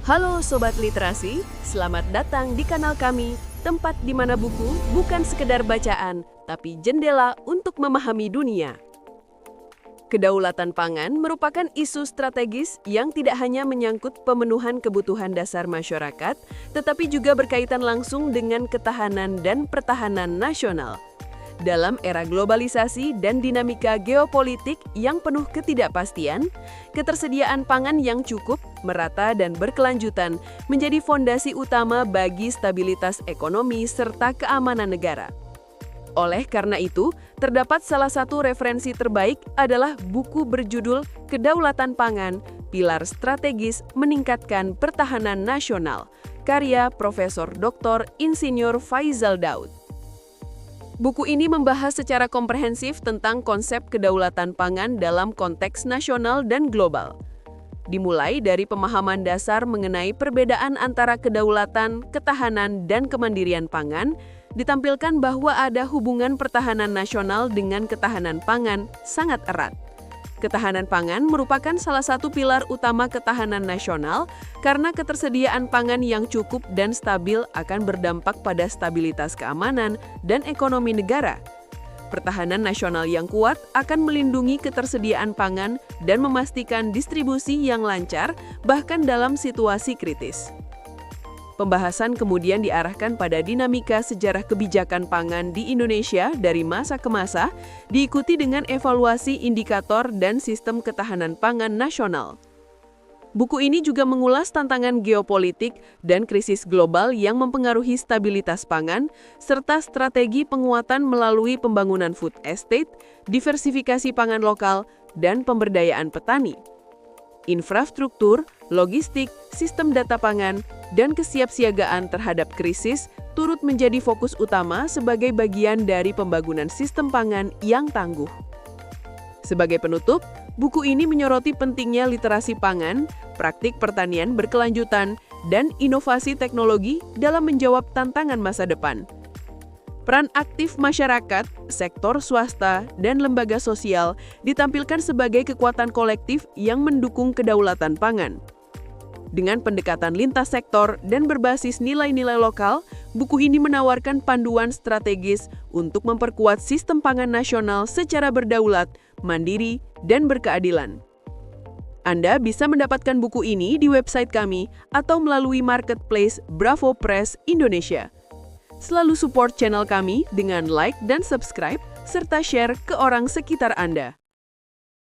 Halo Sobat Literasi, selamat datang di kanal kami, tempat di mana buku bukan sekedar bacaan, tapi jendela untuk memahami dunia. Kedaulatan pangan merupakan isu strategis yang tidak hanya menyangkut pemenuhan kebutuhan dasar masyarakat, tetapi juga berkaitan langsung dengan ketahanan dan pertahanan nasional. Dalam era globalisasi dan dinamika geopolitik yang penuh ketidakpastian, ketersediaan pangan yang cukup, merata, dan berkelanjutan menjadi fondasi utama bagi stabilitas ekonomi serta keamanan negara. Oleh karena itu, terdapat salah satu referensi terbaik adalah buku berjudul Kedaulatan Pangan, Pilar Strategis Meningkatkan Pertahanan Nasional, karya Profesor Dr. Insinyur Faisal Daud. Buku ini membahas secara komprehensif tentang konsep kedaulatan pangan dalam konteks nasional dan global. Dimulai dari pemahaman dasar mengenai perbedaan antara kedaulatan, ketahanan, dan kemandirian pangan, ditampilkan bahwa ada hubungan pertahanan nasional dengan ketahanan pangan sangat erat. Ketahanan pangan merupakan salah satu pilar utama ketahanan nasional karena ketersediaan pangan yang cukup dan stabil akan berdampak pada stabilitas keamanan dan ekonomi negara. Pertahanan nasional yang kuat akan melindungi ketersediaan pangan dan memastikan distribusi yang lancar bahkan dalam situasi kritis. Pembahasan kemudian diarahkan pada dinamika sejarah kebijakan pangan di Indonesia dari masa ke masa, diikuti dengan evaluasi indikator dan sistem ketahanan pangan nasional. Buku ini juga mengulas tantangan geopolitik dan krisis global yang mempengaruhi stabilitas pangan, serta strategi penguatan melalui pembangunan food estate, diversifikasi pangan lokal, dan pemberdayaan petani. Infrastruktur, logistik, sistem data pangan, dan kesiapsiagaan terhadap krisis turut menjadi fokus utama sebagai bagian dari pembangunan sistem pangan yang tangguh. Sebagai penutup, buku ini menyoroti pentingnya literasi pangan, praktik pertanian berkelanjutan, dan inovasi teknologi dalam menjawab tantangan masa depan. Peran aktif masyarakat, sektor swasta, dan lembaga sosial ditampilkan sebagai kekuatan kolektif yang mendukung kedaulatan pangan. Dengan pendekatan lintas sektor dan berbasis nilai-nilai lokal, buku ini menawarkan panduan strategis untuk memperkuat sistem pangan nasional secara berdaulat, mandiri, dan berkeadilan. Anda bisa mendapatkan buku ini di website kami atau melalui marketplace Bravo Press Indonesia. Selalu support channel kami dengan like dan subscribe, serta share ke orang sekitar Anda.